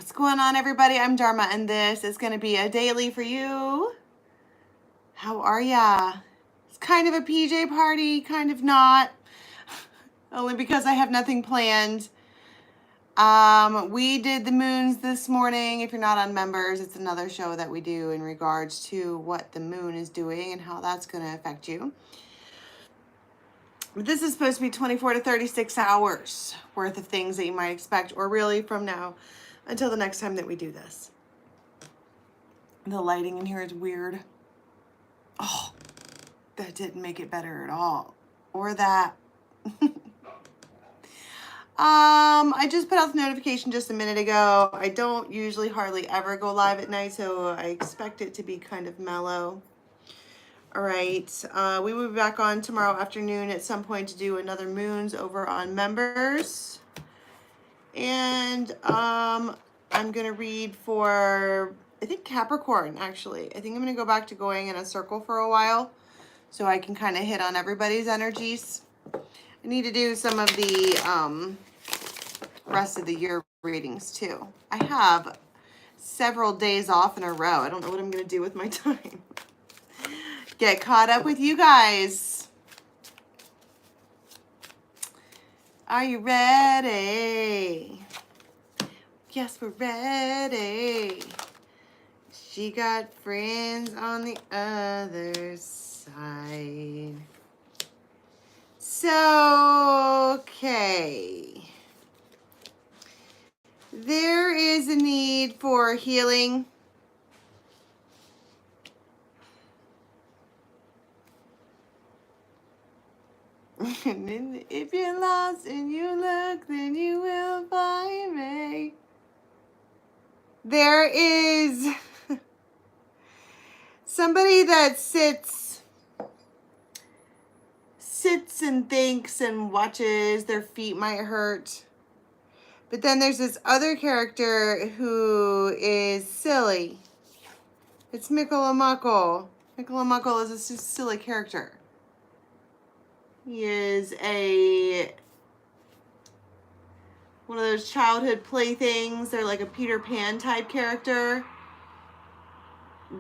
What's going on, everybody? I'm Dharma, and this is going to be a daily for you. How are ya? It's kind of a PJ party, kind of not. Only because I have nothing planned. We did the moons this morning. If you're not on members, it's another show that we do in regards to what the moon is doing and how that's going to affect you. But this is supposed to be 24 to 36 hours worth of things that you might expect, or really from now until the next time that we do this. The lighting in here is weird. Oh, that didn't make it better at all. Or that. I just put out the notification just a minute ago. I don't usually hardly ever go live at night, so I expect it to be kind of mellow. All right, we will be back on tomorrow afternoon at some point to do another moons over on members. And I'm going to read for, I think, Capricorn, actually. I think I'm going to go back to going in a circle for a while so I can kind of hit on everybody's energies. I need to do some of the rest of the year readings, too. I have several days off in a row. I don't know what I'm going to do with my time. Get caught up with you guys. Are you ready? Yes, we're ready. She got friends on the other side. So, okay. There is a need for healing. And if you're lost and you look, then you will find me. There is somebody that sits and thinks and watches. Their feet might hurt. But then there's this other character who is silly. It's Micolamuckle. Micolamuckle is a silly character. He is one of those childhood playthings. They're like a Peter Pan type character.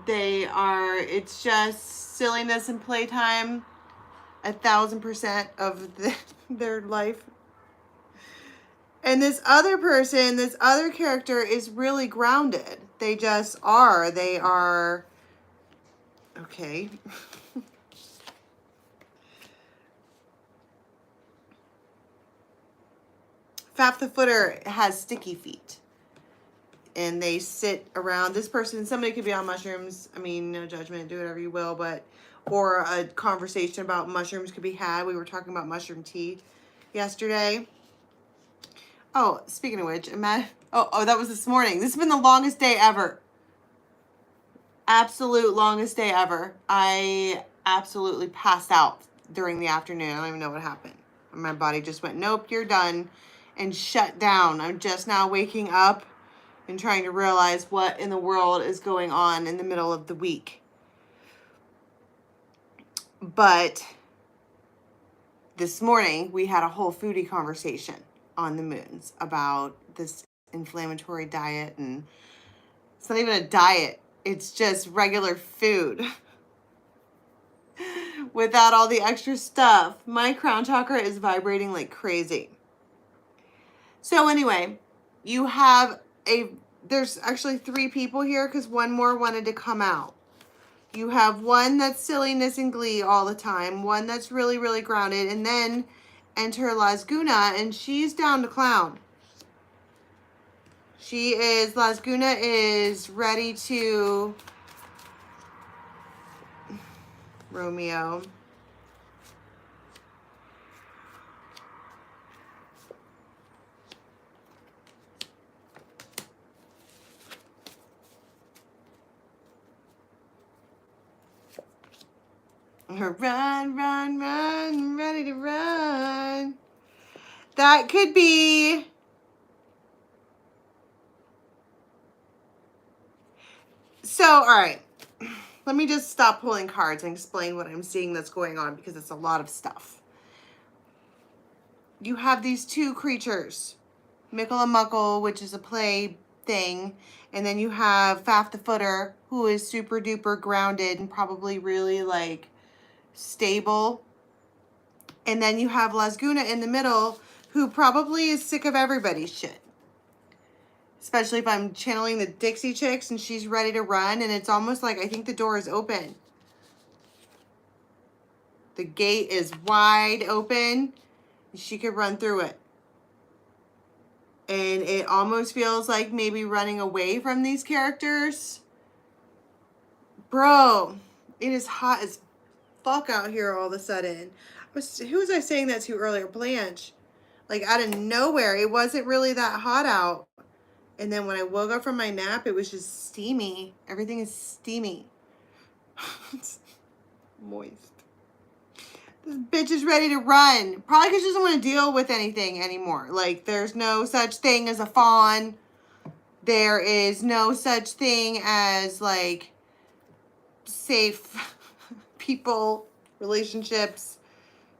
It's just silliness and playtime 1,000% of their life. And this other character is really grounded. They just are. They are, okay. Faf the Footer has sticky feet. And they sit around. This person, somebody could be on mushrooms. I mean, no judgment, do whatever you will, or a conversation about mushrooms could be had. We were talking about mushroom tea yesterday. Oh, speaking of which, that was this morning. This has been the longest day ever. Absolute longest day ever. I absolutely passed out during the afternoon. I don't even know what happened. My body just went, nope, you're done, and shut down. I'm just now waking up and trying to realize what in the world is going on in the middle of the week. But this morning, we had a whole foodie conversation on the moons about this inflammatory diet, and it's not even a diet. It's just regular food without all the extra stuff. My crown chakra is vibrating like crazy. So anyway, there's actually 3 people here because one more wanted to come out. You have one that's silliness and glee all the time, one that's really, really grounded, and then enter Lasguna, and she's down to clown. Lasguna is ready to Romeo. Run, run, run, ready to run. That could be so, all right. Let me just stop pulling cards and explain what I'm seeing that's going on, because it's a lot of stuff. You have these 2 creatures. Micolamuckle, which is a play thing. And then you have Faf the Footer, who is super duper grounded and probably really like stable. And then you have Lasguna in the middle, who probably is sick of everybody's shit. Especially if I'm channeling the Dixie Chicks and she's ready to run. And it's almost like I think the door is open. The gate is wide open. She could run through it. And it almost feels like maybe running away from these characters. Bro, it is hot as fuck out here all of a sudden. Who was I saying that to earlier? Blanche. Like out of nowhere, it wasn't really that hot out. And then when I woke up from my nap, it was just steamy. Everything is steamy. It's moist. This bitch is ready to run. Probably because she doesn't want to deal with anything anymore. Like, there's no such thing as a fawn. There is no such thing as, like, safe people, relationships.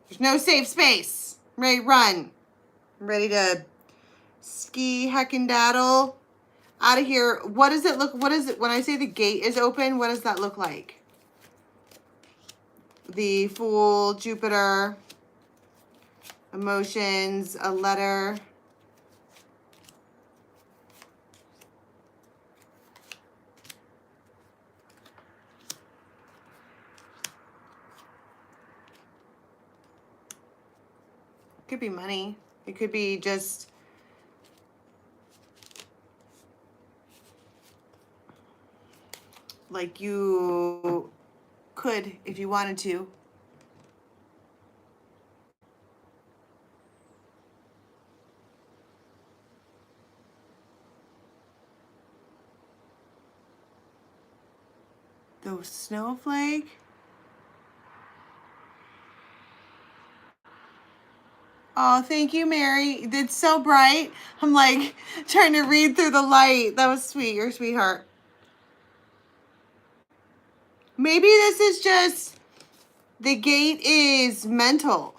There's no safe space. I'm ready to run. I'm ready to ski, heck, and daddle out of here. What does it look, what is it, when I say the gate is open, what does that look like? The Fool, Jupiter, emotions, a letter. It could be money. It could be just like you could if you wanted to. The snowflake. Oh, thank you, Mary. It's so bright. I'm like trying to read through the light. That was sweet. You're a sweetheart. Maybe this is just the gate is mental.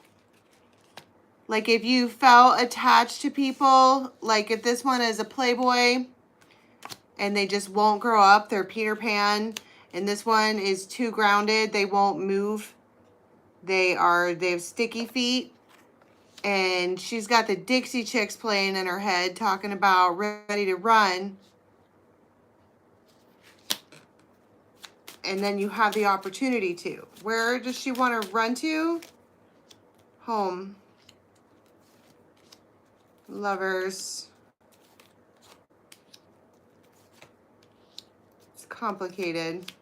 Like if you felt attached to people, like if this one is a playboy and they just won't grow up, they're Peter Pan, and this one is too grounded, they won't move. They have sticky feet. And she's got the Dixie Chicks playing in her head, talking about ready to run. And then you have the opportunity to. Where does she want to run to? Home. Lovers. It's complicated.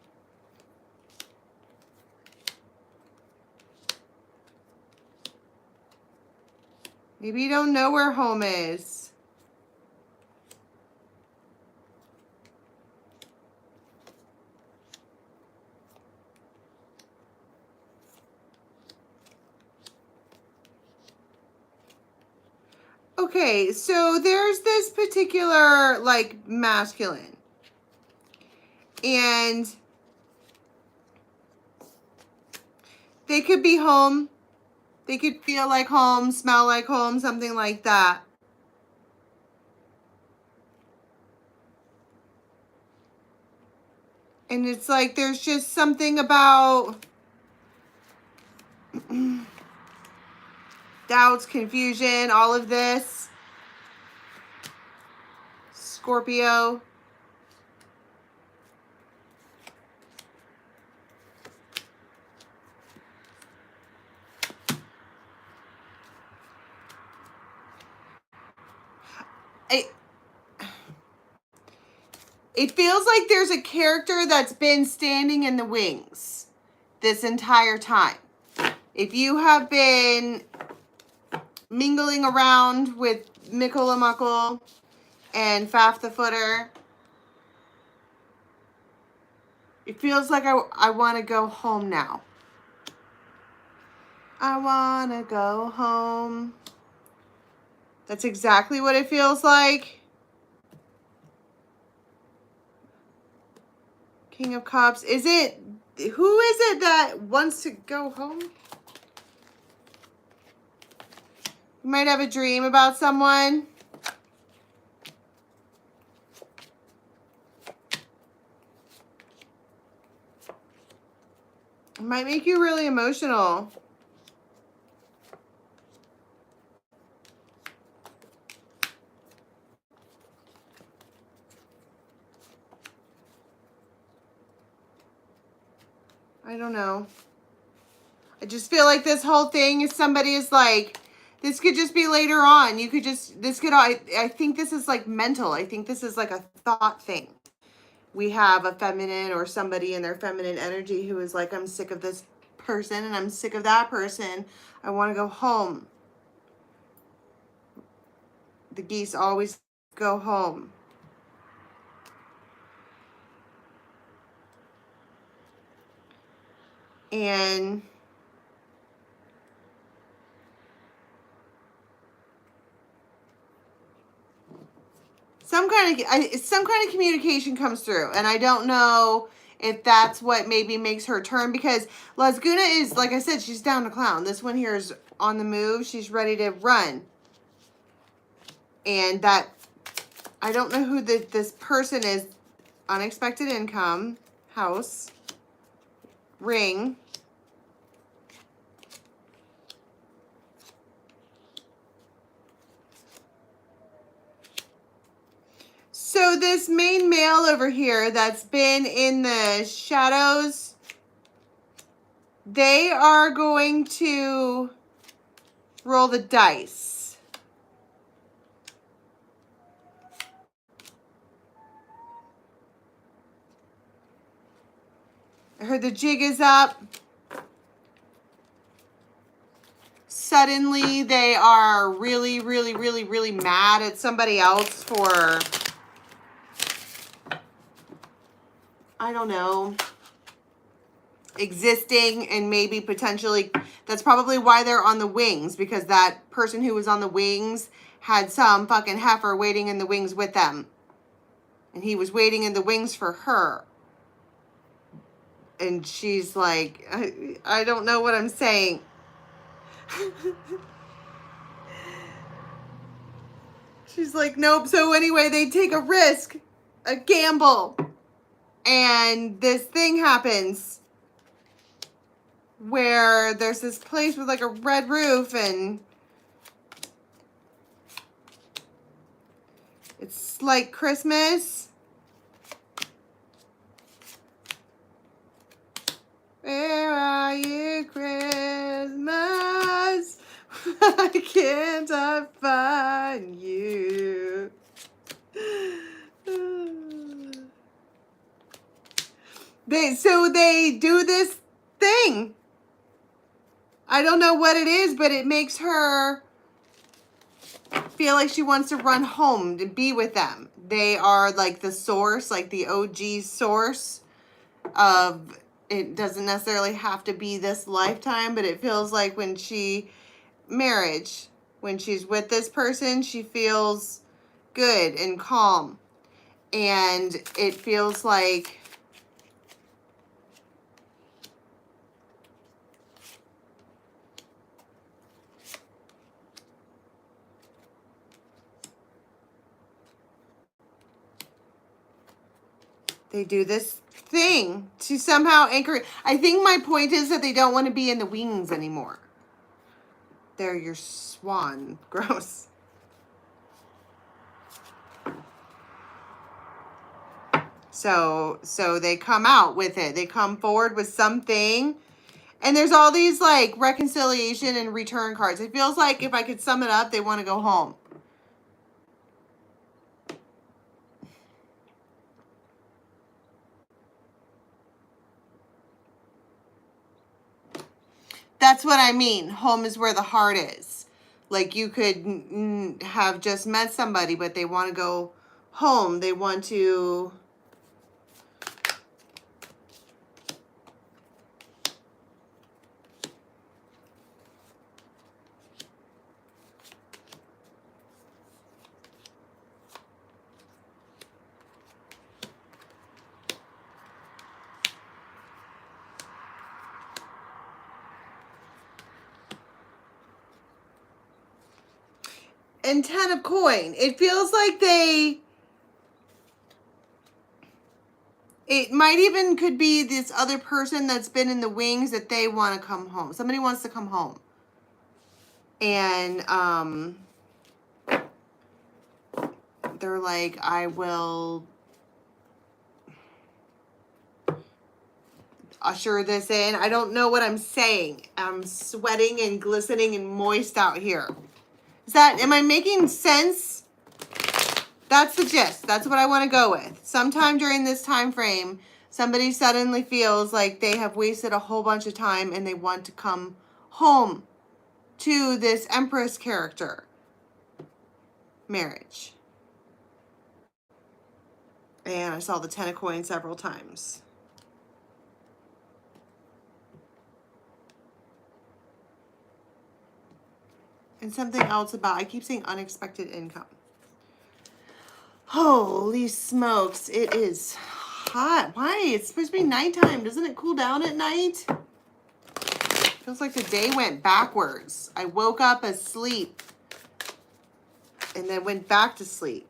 Maybe you don't know where home is. Okay, so there's this particular, like, masculine. And they could be home. They could feel like home, smell like home, something like that. And it's like there's just something about doubts, confusion, all of this. Scorpio. It feels like there's a character that's been standing in the wings this entire time. If you have been mingling around with Mikkel Muckle and Faf the Footer, it feels like I want to go home now. I want to go home. That's exactly what it feels like. King of Cups. Is it, who is it that wants to go home? You might have a dream about someone. It might make you really emotional. I don't know. I just feel like this whole thing is somebody is like, this could just be later on. You could just, this could, I think this is like mental. I think this is like a thought thing. We have a feminine or somebody in their feminine energy who is like, I'm sick of this person and I'm sick of that person. I want to go home. The geese always go home. And some kind of communication comes through, and I don't know if that's what maybe makes her turn, because Lasguna is, like I said, she's down to clown. This one here is on the move. She's ready to run. And that, I don't know who this person is. Unexpected income, house, ring. So this main male over here that's been in the shadows, they are going to roll the dice. I heard the jig is up. Suddenly they are really, really, really, really mad at somebody else for, I don't know, existing, and maybe potentially that's probably why they're on the wings, because that person who was on the wings had some fucking heifer waiting in the wings with them. And he was waiting in the wings for her. And she's like, I don't know what I'm saying. She's like, nope. So anyway, they take a risk, a gamble. And this thing happens where there's this place with like a red roof, and it's like Christmas. Where are you, Christmas? Why can't I find you? So they do this thing. I don't know what it is, but it makes her feel like she wants to run home to be with them. They are like the source, like the OG source of, it doesn't necessarily have to be this lifetime, but it feels like when marriage, when she's with this person, she feels good and calm. And it feels like they do this thing to somehow anchor. I think my point is that they don't want to be in the wings anymore. They're your swan. Gross. So they come out with it. They come forward with something. And there's all these like reconciliation and return cards. It feels like, if I could sum it up, they want to go home. That's what I mean. Home is where the heart is. Like, you could have just met somebody, but they want to go home. They want to... And 10 of coin. It feels like It might even could be this other person that's been in the wings that they want to come home. Somebody wants to come home. And they're like, I will usher this in. I don't know what I'm saying. I'm sweating and glistening and moist out here. Am I making sense? That's the gist. That's what I want to go with. Sometime during this time frame, somebody suddenly feels like they have wasted a whole bunch of time and they want to come home to this Empress character. Marriage. And I saw the 10 of coins several times. And something else about, I keep saying unexpected income. Holy smokes, it is hot. Why? It's supposed to be nighttime. Doesn't it cool down at night? Feels like the day went backwards. I woke up asleep and then went back to sleep.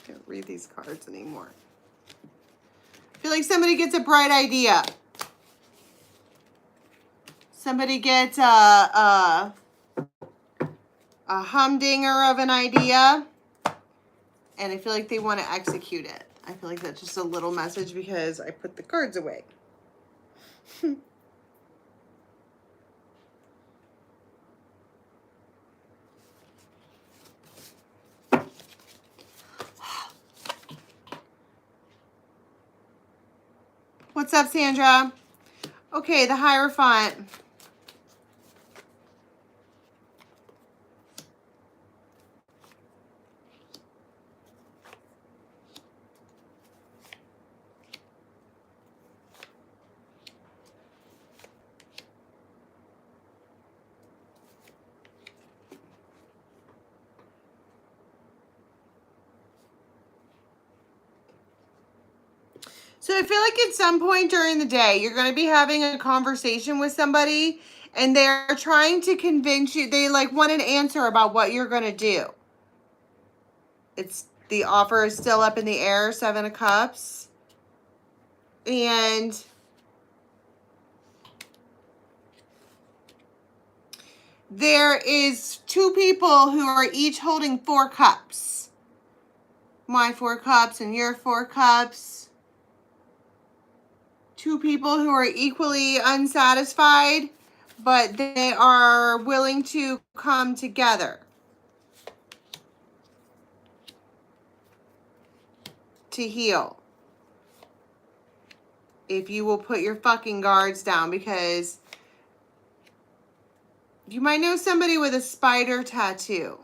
Can't read these cards anymore. I feel like somebody gets a bright idea. Somebody gets a humdinger of an idea, and I feel like they want to execute it. I feel like that's just a little message because I put the cards away. What's up, Sandra? Okay, the Hierophant. So I feel like at some point during the day, you're going to be having a conversation with somebody and they're trying to convince you. They like want an answer about what you're going to do. The offer is still up in the air, 7 of Cups. And there is 2 people who are each holding 4 cups. My 4 cups and your 4 cups. 2 people who are equally unsatisfied, but they are willing to come together to heal. If you will put your fucking guards down, because you might know somebody with a spider tattoo.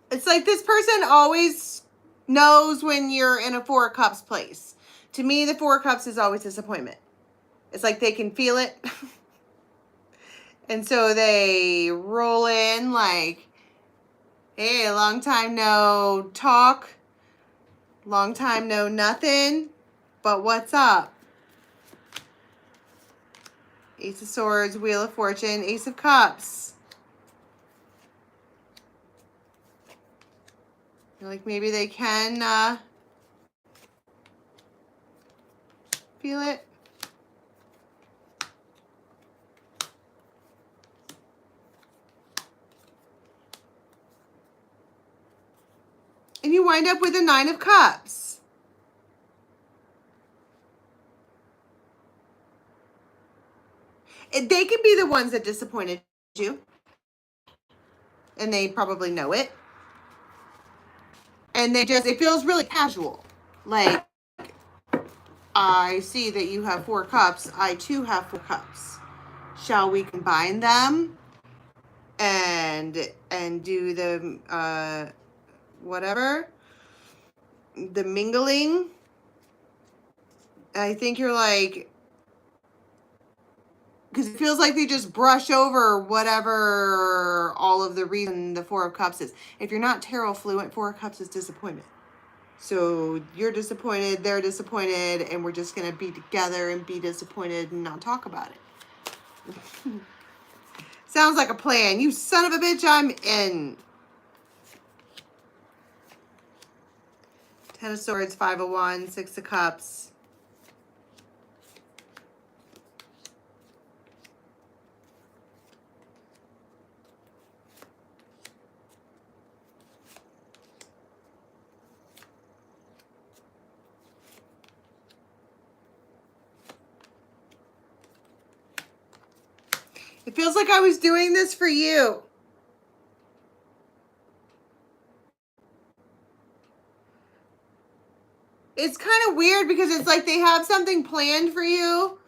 It's like this person always knows when you're in a 4 of Cups place. To me, the 4 of Cups is always disappointment. It's like they can feel it. And so they roll in like, hey, long time no talk. Long time no nothing. But what's up? Ace of Swords, Wheel of Fortune, Ace of Cups. Like maybe they can feel it. And you wind up with a 9 of Cups. They could be the ones that disappointed you. And they probably know it. And it feels really casual. Like, I see that you have 4 cups. I too have 4 cups. Shall we combine them? and do the whatever, the mingling. I think you're like, because it feels like they just brush over whatever all of the reason the Four of Cups is. If you're not tarot fluent, Four of Cups is disappointment. So you're disappointed, they're disappointed, and we're just going to be together and be disappointed and not talk about it. Sounds like a plan. You son of a bitch, I'm in. Ten of Swords, Five of Wands, Six of Cups. It feels like I was doing this for you. It's kind of weird because it's like they have something planned for you,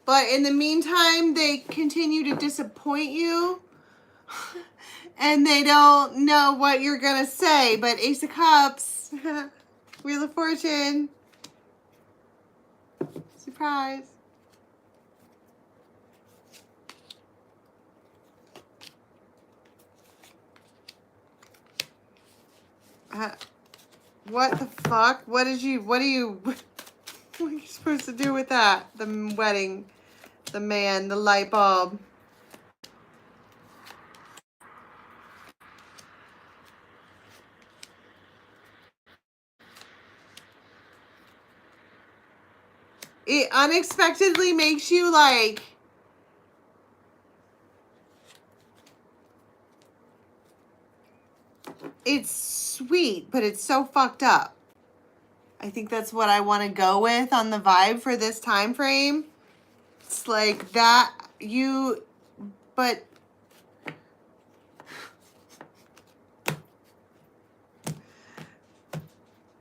but in the meantime, they continue to disappoint you. And they don't know what you're going to say. But Ace of Cups, Wheel of Fortune, surprise. What the fuck? What are you supposed to do with that? The wedding, the man, the light bulb. It unexpectedly makes you like, it's sweet, but it's so fucked up. I think that's what I want to go with on the vibe for this time frame. It's like that but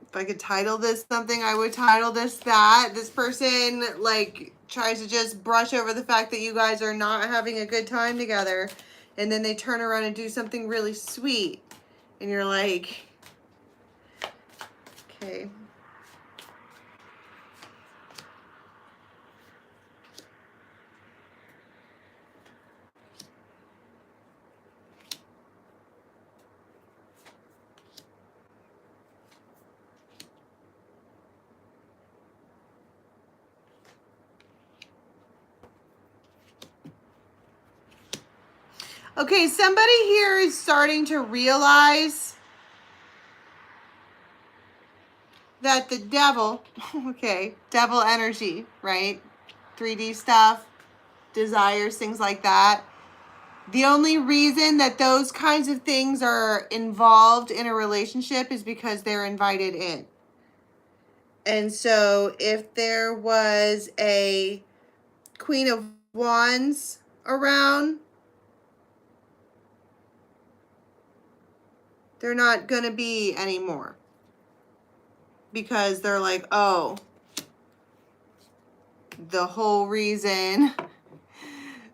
if I could title this something, I would title this that. This person like tries to just brush over the fact that you guys are not having a good time together, and then they turn around and do something really sweet. And you're like, okay. Okay, somebody here is starting to realize that the devil, okay, devil energy, right? 3D stuff, desires, things like that. The only reason that those kinds of things are involved in a relationship is because they're invited in. And so if there was a Queen of Wands around, they're not going to be anymore. Because they're like, oh, the whole reason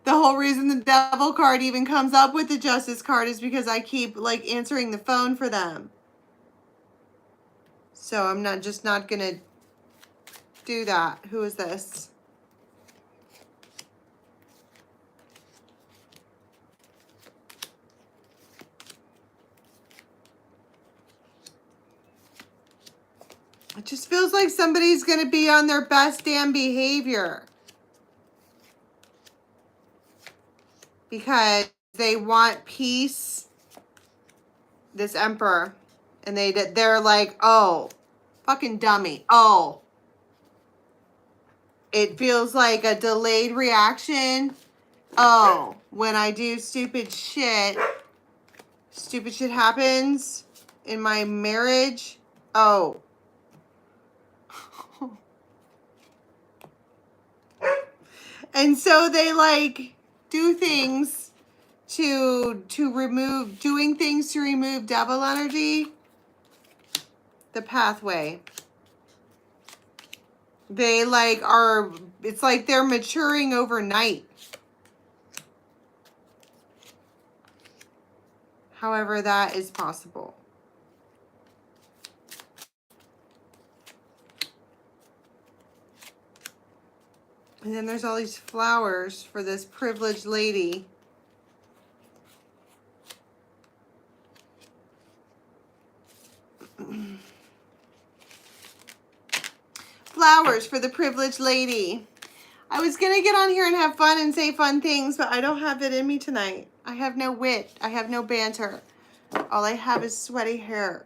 the devil card even comes up with the justice card is because I keep like answering the phone for them. So I'm not going to do that. Who is this? It just feels like somebody's going to be on their best damn behavior. Because they want peace. This Emperor. And they're like, oh, fucking dummy. Oh. It feels like a delayed reaction. Oh, when I do stupid shit happens in my marriage. Oh. And so they like do things to remove, doing things to remove devil energy. The pathway. They like are, it's like they're maturing overnight. However, that is possible. And then there's all these flowers for this privileged lady. Flowers for the privileged lady. I was going to get on here and have fun and say fun things, but I don't have it in me tonight. I have no wit. I have no banter. All I have is sweaty hair.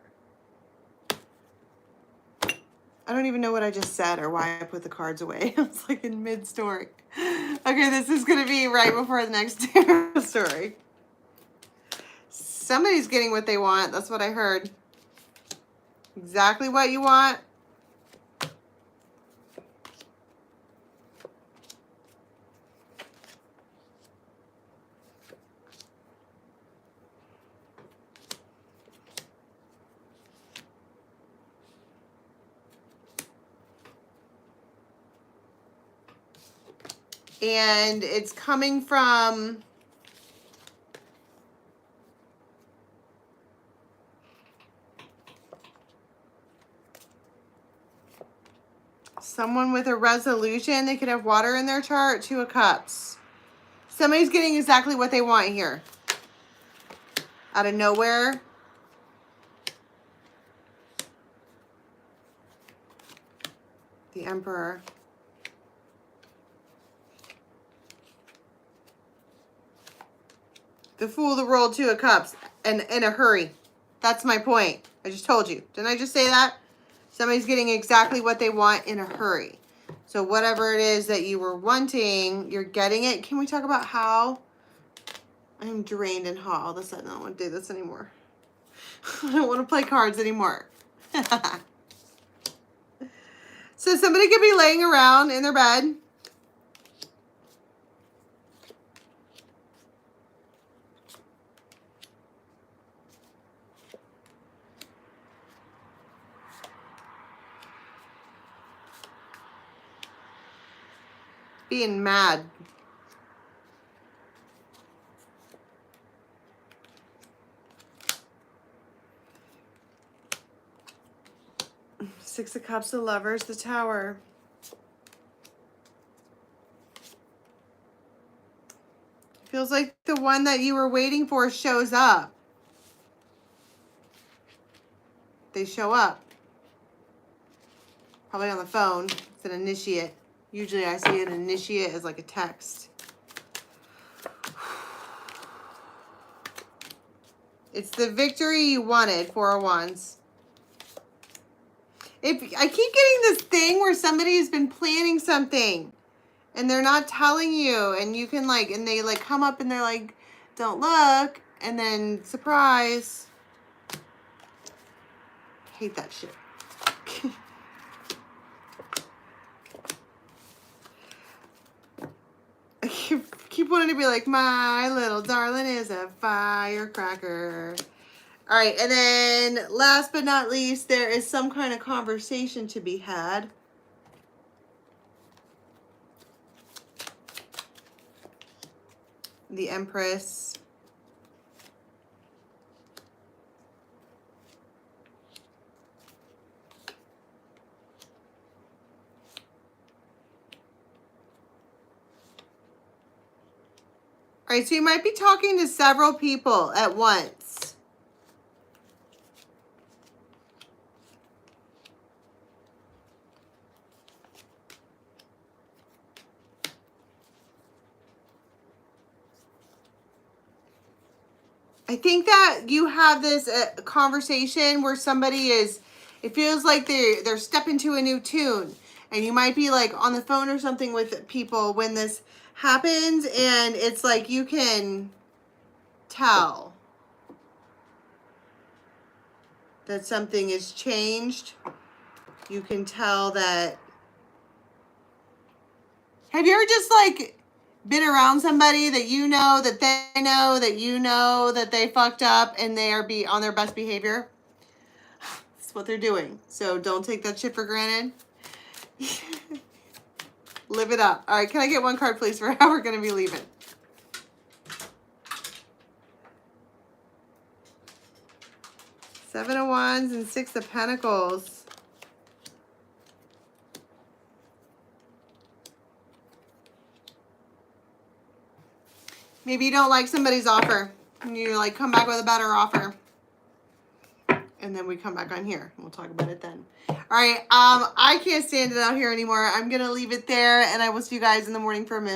I don't even know what I just said or why I put the cards away. I was like in mid-story. Okay, this is going to be right before the next story. Somebody's getting what they want. That's what I heard. Exactly what you want. And it's coming from someone with a resolution. They could have water in their chart. 2 of Cups. Somebody's getting exactly what they want here. Out of nowhere. The Emperor. The Fool, the World, 2 of Cups, and in a hurry. That's my point. I just told you. Didn't I just say that? Somebody's getting exactly what they want in a hurry. So whatever it is that you were wanting, you're getting it. Can we talk about how? I'm drained and hot all of a sudden. I don't want to do this anymore. I don't want to play cards anymore. So somebody could be laying around in their bed. Being mad. Six of Cups, the Lovers, the Tower. Feels like the one that you were waiting for shows up. They show up. Probably on the phone. It's an initiate. Usually I see an initiate as like a text. It's the victory you wanted, 4 of Wands. I keep getting this thing where somebody has been planning something and they're not telling you, and you can like, and they like come up and they're like, don't look, and then surprise. Hate that shit. I keep wanting to be like, my little darling is a firecracker. All right, and then last but not least, there is some kind of conversation to be had. The Empress. All right, so you might be talking to several people at once. I think that you have this conversation where somebody is, it feels like they're stepping to a new tune, and you might be like on the phone or something with people when this happens, and it's like you can tell that something is changed. You can tell that. Have you ever just like been around somebody that you know that they know that you know that they fucked up and they are on their best behavior? That's what they're doing. So don't take that shit for granted. Live it up. All right, can I get one card, please, for how we're going to be leaving? Seven of Wands and Six of Pentacles. Maybe you don't like somebody's offer. And you like come back with a better offer. And then we come back on here. We'll talk about it then. All right. I can't stand it out here anymore. I'm going to leave it there. And I will see you guys in the morning for a minute.